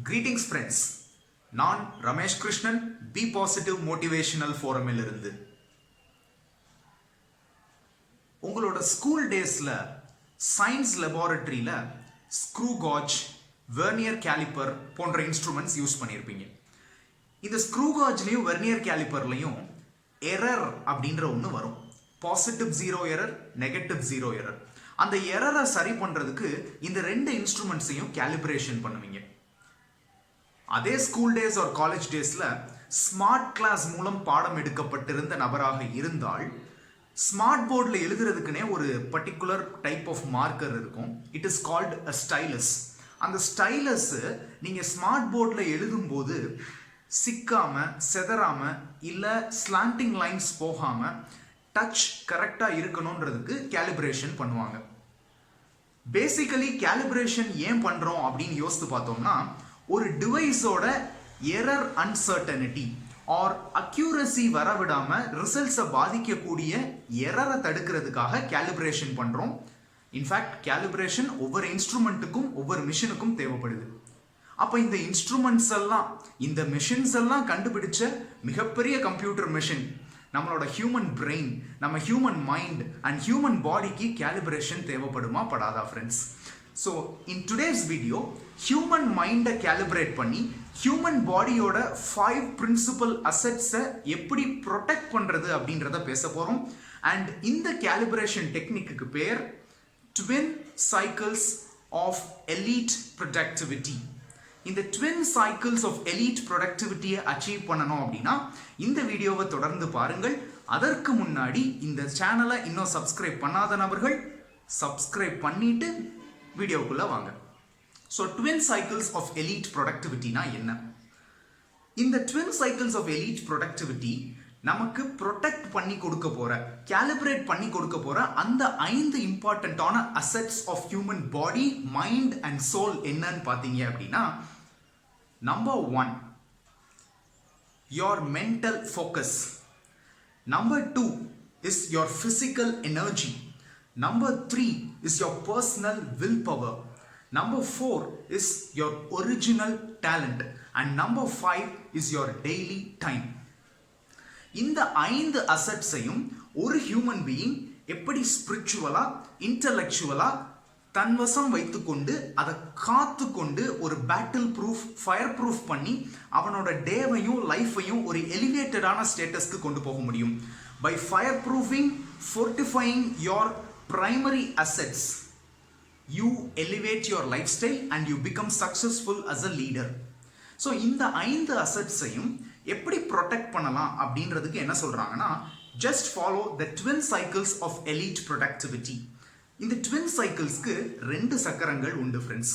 Greetings friends. நான் Ramesh Krishnan be positive motivational ஃபோரமில் இருந்து. உங்களோட ஸ்கூல் டேஸ்ல சயின்ஸ் லெபார்டரியில ஸ்க்ரூ காஜ், வெர்னியர் கேலிப்பர் போன்ற இன்ஸ்ட்ருமெண்ட்ஸ் யூஸ் பண்ணியிருப்பீங்க. இந்த ஸ்க்ரூ காஜ்லையும் வெர்னியர் கேலிப்பர்லையும் எரர் அப்படின்ற ஒன்று வரும். Positive 0 error, negative 0 error. அந்த எரரை சரி பண்ணுறதுக்கு இந்த ரெண்டு இன்ஸ்ட்ருமெண்ட்ஸையும் கேலிப்ரேஷன் பண்ணுவீங்க. அதே ஸ்கூல் டேஸ் ஆர் காலேஜ் டேஸில் ஸ்மார்ட் கிளாஸ் மூலம் பாடம் எடுக்கப்பட்டிருந்த நபராக இருந்தால் ஸ்மார்ட் போர்டில் எழுதுறதுக்குனே ஒரு பர்டிகுலர் டைப் ஆஃப் மார்க்கர் இருக்கும். It is called a stylus. அந்த ஸ்டைலஸ்ஸு நீங்கள் ஸ்மார்ட் போர்டில் எழுதும்போது சிக்காமல், செதறாமல், இல்லை ஸ்லாண்டிங் லைன்ஸ் போகாமல் டச் கரெக்டாக இருக்கணுன்றதுக்கு கேலிப்ரேஷன் பண்ணுவாங்க. பேசிக்கலி கேலிப்ரேஷன் ஏன் பண்ணுறோம் அப்படின்னு யோசித்து பார்த்தோம்னா, ஒரு டிவைஸோட எரர் அன்சர்டனிட்டி ஆர் அக்யூரசி வரவிடாமல் ரிசல்ட்ஸை பாதிக்கக்கூடிய எரரை தடுக்கிறதுக்காக கேலிப்ரேஷன் பண்ணுறோம். இன்ஃபேக்ட் கேலிப்ரேஷன் ஒவ்வொரு இன்ஸ்ட்ருமெண்ட்டுக்கும் ஒவ்வொரு மிஷினுக்கும் தேவைப்படுது. அப்போ இந்த இன்ஸ்ட்ருமெண்ட்ஸ் எல்லாம், இந்த மிஷின்ஸ் எல்லாம் கண்டுபிடிச்ச மிகப்பெரிய கம்ப்யூட்டர் மிஷின் நம்மளோட ஹியூமன் பிரெயின், நம்ம ஹியூமன் மைண்ட் அண்ட் ஹியூமன் பாடிக்கு கேலிப்ரேஷன் தேவைப்படுமா படாதா friends? So in today's video human மைண்டை கேலிப்ரேட் பண்ணி ஹியூமன் பாடியோட 5 பிரின்சிபல் அசெட்ஸை எப்படி ப்ரொடெக்ட் பண்ணுறது அப்படின்றத பேச போகிறோம். அண்ட் இந்த கேலிப்ரேஷன் டெக்னிக்கு பேர் twin cycles of elite productivity. இந்த ட்வின் சைக்கிள்ஸ் ஆஃப் எலீட் ப்ரொடக்டிவிட்டியை அச்சீவ் பண்ணணும் அப்படின்னா இந்த வீடியோவை தொடர்ந்து பாருங்கள். அதற்கு முன்னாடி இந்த சேனலை இன்னும் சப்ஸ்கிரைப் பண்ணாத நபர்கள் சப்ஸ்கிரைப் பண்ணிட்டு வீடியோக்குள்ள வாங்க. So twin cycles of elite ப்ரொடக்டிவிட்டினா என்ன? இந்த twin cycles of elite productivity நமக்கு ப்ரொடெக்ட் பண்ணி கொடுக்க போற, கேலிப்ரேட் பண்ணி கொடுக்க போற அந்த 5 இம்பார்ட்டன்டான assets of human body, mind and soul என்னன்னு பார்த்தீங்க அப்படின்னா, number 1 your mental focus, number 2 is your physical energy, number 3 is your personal willpower, number 4 is your original talent, and number 5 is your daily time. இந்த 5 அசெட்ஸையும் ஒரு human being எப்படி ஸ்பிரிச்சுவலா, இன்டலெக்சுவலா தன்வசம் வைத்துக்கொண்டு அதை காத்து கொண்டு ஒரு பேட்டில் ப்ரூஃப், ஃபயர் ப்ரூஃப் பண்ணி அவனோட டேவையும் லைஃபையும் ஒரு எலிவேட்டடான ஸ்டேட்டஸ்க்கு கொண்டு போக முடியும். By fire proofing, fortifying your primary assets, you elevate your lifestyle and you become successful as a leader. So இந்த 5 அசெட்ஸையும் எப்படி ப்ரொடெக்ட் பண்ணலாம் அப்படின்றதுக்கு என்ன சொல்றாங்கன்னா, just follow the twin cycles of elite productivity. இந்த ட்வின் சைக்கிள்ஸ்க்கு 2 சக்கரங்கள் உண்டு friends.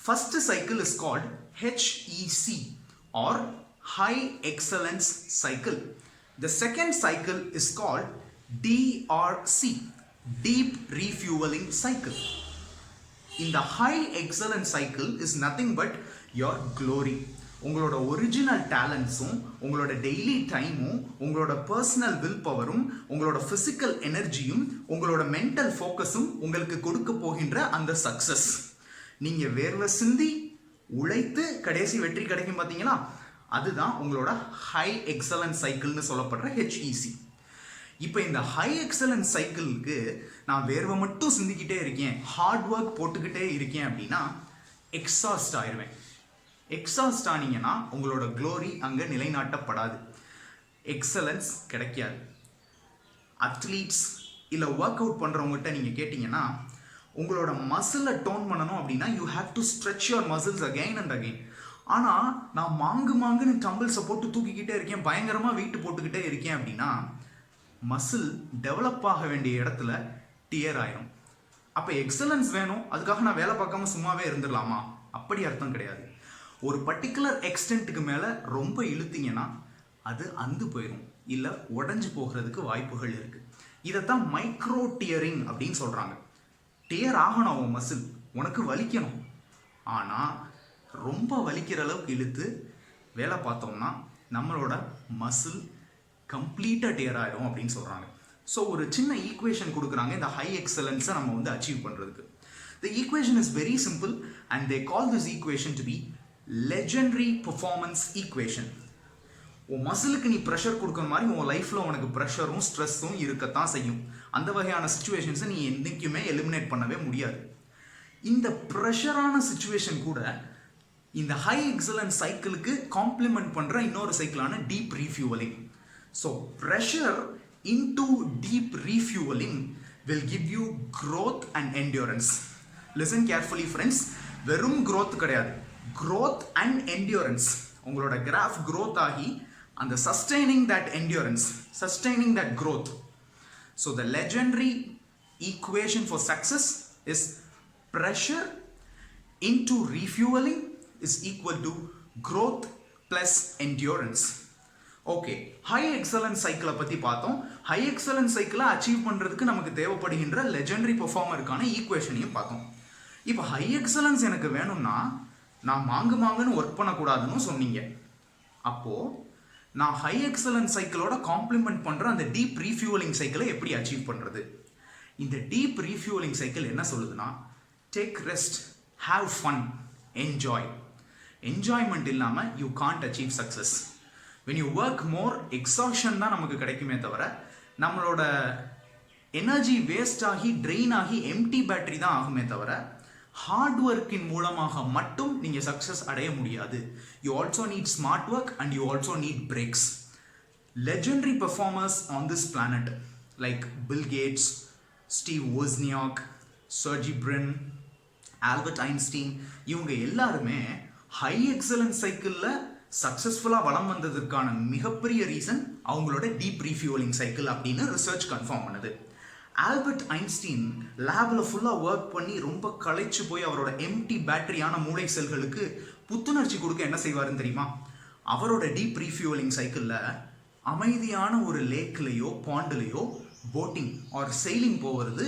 First cycle is called HEC or high excellence cycle. The second cycle is called DRC, deep refuelling cycle. இந்த high excellence cycle is nothing but your glory. உங்களோட original டேலண்ட்ஸும், உங்களோட daily டைமும், உங்களோட personal will பவரும், உங்களோட physical எனர்ஜியும், உங்களோட mental ஃபோக்கஸும் உங்களுக்கு கொடுக்க போகின்ற அந்த சக்சஸ். நீங்கள் வேர்வை சிந்தி உழைத்து கடைசி வெற்றி கிடைக்கும் பார்த்தீங்களா, அதுதான் உங்களோட ஹை எக்ஸலன்ஸ் சைக்கிள்னு சொல்லப்படுற HEC. இப்போ இந்த ஹை எக்ஸலன்ஸ் சைக்கிளுக்கு நான் வேர்வை மட்டும் சிந்திக்கிட்டே இருக்கேன், ஹார்ட் ஒர்க் போட்டுக்கிட்டே இருக்கேன் அப்படின்னா எக்ஸாஸ்ட் ஆயிடுவேன். எக்ஸாஸ்ட் ஆனீங்கன்னா உங்களோட க்ளோரி அங்கே நிலைநாட்டப்படாது, எக்ஸலன்ஸ் கிடைக்காது. அத்லீட்ஸ் இல்லை ஒர்க் அவுட் பண்ணுறவங்ககிட்ட நீங்கள் கேட்டிங்கன்னா, உங்களோட மசிலை டோன் பண்ணணும் அப்படின்னா you have to stretch your muscles again and again. ஆனால் நான் மாங்குன்னு டம்பிள்ஸை போட்டு தூக்கிக்கிட்டே இருக்கேன், பயங்கரமாக வெயிட் போட்டுக்கிட்டே இருக்கேன் அப்படின்னா மசில் டெவலப் ஆக வேண்டிய இடத்துல டியர் ஆயிரும். அப்போ எக்ஸலன்ஸ் வேணும், அதுக்காக நான் வேலை பார்க்காம சும்மாவே இருந்துடலாமா? அப்படி அர்த்தம் கிடையாது. ஒரு பர்டிகுலர் எக்ஸ்டென்ட்டுக்கு மேலே ரொம்ப இழுத்தீங்கன்னா அது அந்து போயிடும், இல்லை உடஞ்சி போகிறதுக்கு வாய்ப்புகள் இருக்குது. இதைத்தான் மைக்ரோ டியரிங் அப்படின்னு சொல்கிறாங்க. டியர் ஆகணும் உன் மசில், உனக்கு வலிக்கணும். ஆனால் ரொம்ப வலிக்கிற அளவுக்கு இழுத்து வேலை பார்த்தோம்னா நம்மளோட மசில் கம்ப்ளீட்டாக டியர் ஆகிடும் அப்படின்னு சொல்கிறாங்க. ஸோ ஒரு சின்ன ஈக்குவேஷன் கொடுக்குறாங்க இந்த ஹை எக்ஸலன்ஸை நம்ம அச்சீவ் பண்ணுறதுக்கு. The equation is very simple and they call this equation to be legendary performance equation. உன் மசிலுக்கு நீ ப்ரெஷர் கொடுக்குற மாதிரி உன் லைஃப்பில் உனக்கு ப்ரெஷரும் ஸ்ட்ரெஸ்ஸும் இருக்கத்தான் செய்யும். அந்த வகையான சுச்சுவேஷன்ஸை நீ என்றைக்குமே எலிமினேட் பண்ணவே முடியாது. இந்த ப்ரெஷரான சுச்சுவேஷன் கூட இந்த ஹை எக்ஸலன்ஸ் சைக்கிளுக்கு காம்ப்ளிமெண்ட் பண்ணுற இன்னொரு சைக்கிளான deep refuelling. So pressure into deep refuelling will give you growth and endurance. Listen carefully friends, வெறும் growth கிடையாது, growth and endurance. உங்களோட graph growth ஆகி அந்த sustaining that endurance, sustaining that growth. So the legendary equation for success is pressure into refueling is equal to growth plus endurance. Okay, high excellence சைக்கிளை பற்றி பார்த்தோம். High excellence சைக்கிளை achieve பண்ணுறதுக்கு நமக்கு தேவைப்படுகின்ற லெஜெண்டரி பெர்ஃபார்மருக்கான ஈக்குவேஷனையும் பார்த்தோம். இப்போ ஹை எக்ஸலன்ஸ் எனக்கு வேணும்னா நான் மாங்குன்னு ஒர்க் பண்ணக்கூடாதுன்னு சொன்னீங்க. அப்போது நான் ஹை எக்ஸலன்ஸ் சைக்கிளோட காம்ப்ளிமெண்ட் பண்ணுற அந்த டீப் ரீஃபியூவலிங் சைக்கிளை எப்படி அச்சீவ் பண்ணுறது? இந்த டீப் ரீஃபியூவலிங் சைக்கிள் என்ன சொல்லுதுன்னா, take rest, have fun, enjoy. Enjoyment இல்லாமல் you can't achieve success. when you work more, exhaustion தான் நமக்கு கிடைக்குமே தவிர நம்மளோட எனர்ஜி வேஸ்ட் ஆகி ட்ரெயின் ஆகி எம்டி பேட்டரி தான் ஆகுமே தவிர ஹார்ட் ஒர்க்கின் மூலமாக மட்டும் நீங்கள் சக்ஸஸ் அடைய முடியாது. You also need smart work and you also need breaks. Legendary performers on this planet like Bill Gates, Steve Wozniak, Sergey Brin, Albert Einstein, இவங்க எல்லாருமே ஹை எக்ஸலன்ஸ் சைக்கிளில் சக்ஸஸ்ஃபுல்லாக வளம் வந்ததற்கான மிகப்பெரிய ரீசன் அவங்களோட டீப் ரீஃபியூவலிங் சைக்கிள் அப்படின்னு ரிசர்ச் கன்ஃபார்ம் பண்ணுது. Albert Einstein லேபில் ஃபுல்லாக ஒர்க் பண்ணி ரொம்ப களைச்சு போய் அவரோட எம்டி பேட்டரியான மூளை செல்களுக்கு புத்துணர்ச்சி கொடுக்க என்ன செய்வாருன்னு தெரியுமா? அவரோட டீப் ரீஃபியூவலிங் சைக்கிளில் அமைதியான ஒரு லேக்லேயோ பாண்டுலேயோ போட்டிங் ஆர் செயிலிங் போகிறது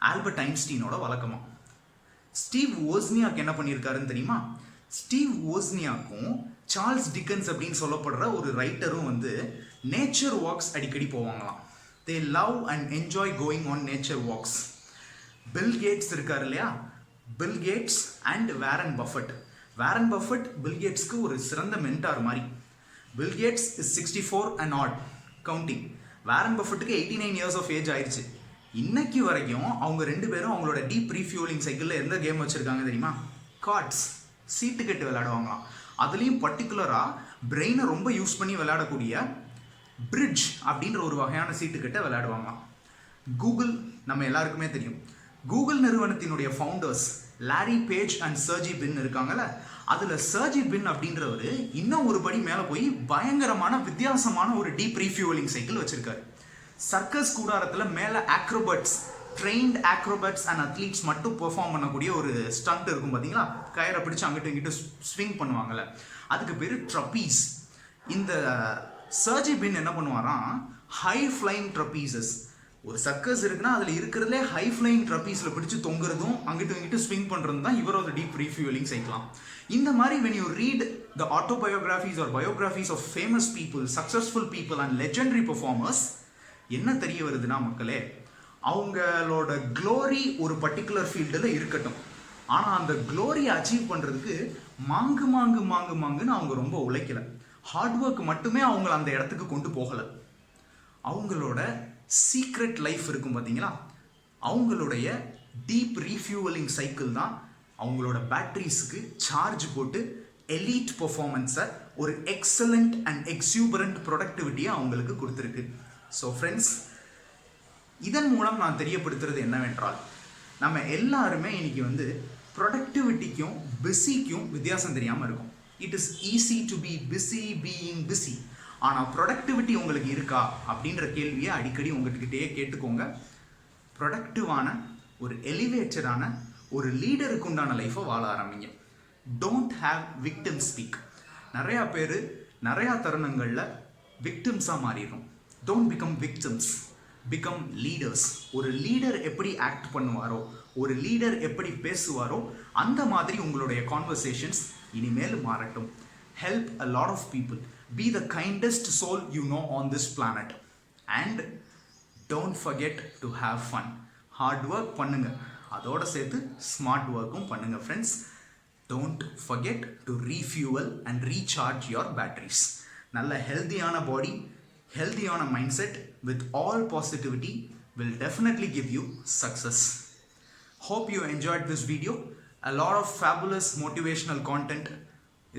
ஆல்பர்ட் ஐன்ஸ்டீனோட வழக்கமாக. ஸ்டீவ் வோஸ்னியாக் என்ன பண்ணியிருக்காருன்னு தெரியுமா? ஸ்டீவ் வோஸ்னியாக்கும் சார்ல்ஸ் டிக்கன்ஸ் அப்படின்னு சொல்லப்படுற ஒரு ரைட்டரும் வந்து நேச்சர் வாக்ஸ் அடிக்கடி போவாங்களாம். They love and enjoy going on nature walks. Bill Gates இருக்கார் இல்லையா, Bill Gates and Warren Buffett. Warren Buffett Bill கேட்ஸ்க்கு ஒரு சிறந்த மென்டார் மாதிரி. Bill Gates is 64 and odd counting. Warren பஃபட்டுக்கு 89 years of age ஆயிடுச்சு. இன்னைக்கு வரைக்கும் அவங்க ரெண்டு பேரும் அவங்களோட டீப் ரீஃபியூவலிங் சைக்கிளில் எந்த கேம் வச்சுருக்காங்க தெரியுமா? கார்ட்ஸ், சீட்டுக்கட்டு விளையாடுவாங்களாம். அதுலேயும் பர்டிகுலராக பிரெயினை ரொம்ப யூஸ் பண்ணி விளையாடக்கூடிய பிரிட்ஜ் அப்படின்ற ஒரு வகையான சீட்டுக்கட்டை விளையாடுவாங்களாம். கூகுள் நம்ம எல்லாருக்குமே தெரியும். கூகுள் நிறுவனத்தினுடைய ஃபவுண்டர்ஸ் லாரி பேஜ் அண்ட் சர்ஜி பின் இருக்காங்கல்ல, அதில் சர்ஜி பின் அப்படின்றவர் இன்னும் ஒரு படி மேலே போய் பயங்கரமான வித்தியாசமான ஒரு டீப் ரீஃபியூவலிங் சைக்கிள் வச்சுருக்காரு. சர்க்கஸ் கூடாரத்தில் மேலே ஆக்ரோபட்ஸ், ட்ரெயின்ட் ஆக்ரோபட்ஸ் அண்ட் அத்லீட்ஸ் மட்டும் பெர்ஃபார்ம் பண்ணக்கூடிய ஒரு ஸ்டண்ட் இருக்கும் பார்த்தீங்களா? கயிறை பிடிச்சி அங்கிட்டு இங்கிட்டு ஸ்விங் பண்ணுவாங்கள்ல, அதுக்கு பேர் ட்ரப்பீஸ். இந்த சர்ஜி பின் என்ன பண்ணுவாராம், ஹை ஃப்ளைங் ட்ரப்பீசஸ். ஒரு சர்க்கஸ் இருக்குன்னா அதில் இருக்கிறதுலே ஹை ஃப்ளைங் ட்ரப்பீஸில் பிடிச்சி தொங்குறதும் அங்கிட்டு இங்கிட்டு ஸ்விங் பண்ணுறதும் தான் இவரோட டீப் ரீஃபியூவலிங் சைக்கிளாம். இந்த மாதிரி when you read the autobiographies or biographies of famous people, successful people and legendary performers, என்ன தெரிய வருதுன்னா மக்களே, அவங்களோட க்ளோரி ஒரு பர்டிகுலர் ஃபீல்டில் இருக்கட்டும், ஆனால் அந்த க்ளோரியை அச்சீவ் பண்ணுறதுக்கு மாங்குன்னு அவங்க ரொம்ப உழைக்கலை. ஹார்ட் ஒர்க் மட்டுமே அவங்கள அந்த இடத்துக்கு கொண்டு போகலை. அவங்களோட சீக்ரெட் லைஃப் இருக்கும் பார்த்தீங்களா, அவங்களுடைய டீப் ரீஃபியூவலிங் சைக்கிள் தான் அவங்களோட பேட்டரிஸுக்கு சார்ஜ் போட்டு எலீட் பெர்ஃபார்மன்ஸை, ஒரு எக்ஸலண்ட் அண்ட் எக்ஸூபரண்ட் ப்ரொடக்டிவிட்டியை அவங்களுக்கு கொடுத்துருக்கு. ஸோ ஃப்ரெண்ட்ஸ், இதன் மூலம் நான் தெரியப்படுத்துறது என்னவென்றால், நம்ம எல்லாருமே இன்னைக்கு வந்து ப்ரொடக்டிவிட்டிக்கும் பிஸிக்கும் வித்தியாசம் தெரியாமல் இருக்கும். It is easy to be busy being busy. ஆனால் ப்ரொடக்டிவிட்டி உங்களுக்கு இருக்கா அப்படின்ற கேள்வியை அடிக்கடி உங்கள்கிட்டே கேட்டுக்கோங்க. ப்ரொடக்டிவான ஒரு எலிவேட்டடான ஒரு லீடருக்கு உண்டான லைஃப்பை வாழ ஆரம்பிங்க. Don't have victim speak. நிறையா பேர் நிறையா தருணங்களில் விக்டிம்ஸாக மாறிடும். Don't become victims, become leaders. ஒரு லீடர் எப்படி ஆக்ட் பண்ணுவாரோ, ஒரு லீடர் எப்படி பேசுவாரோ, அந்த மாதிரி உங்களுடைய கான்வர்சேஷன்ஸ் இனிமேல் மாறட்டும். Help a lot of people. Be the kindest soul you know on this planet. And don't forget to have fun. Hard work பண்ணுங்க, அதோட சேர்த்து ஸ்மார்ட் ஒர்க்கும் பண்ணுங்க friends. don't forget to refuel and recharge your batteries. நல்ல ஹெல்தியான பாடி, ஹெல்தியான mind set with all positivity will definitely give you success. Hope you enjoyed this video. A lot of fabulous motivational content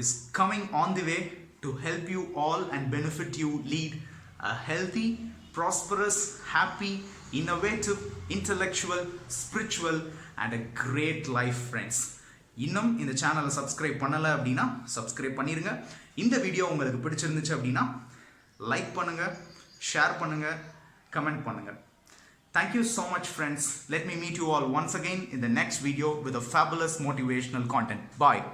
is coming on the way to help you all and benefit you lead a healthy, prosperous, happy, innovative, intellectual, spiritual and a great life, friends. இன்னும் இந்த சேனலை subscribe பண்ணலை அப்படின்னா subscribe பண்ணிடுங்க. இந்த video உங்களுக்கு பிடிச்சிருந்துச்சு அப்படின்னா லைக் பண்ணுங்கள், ஷேர் பண்ணுங்கள், கமெண்ட் பண்ணுங்கள். Thank you so much, friends. Let me meet you all once again in the next video with a fabulous motivational content. Bye.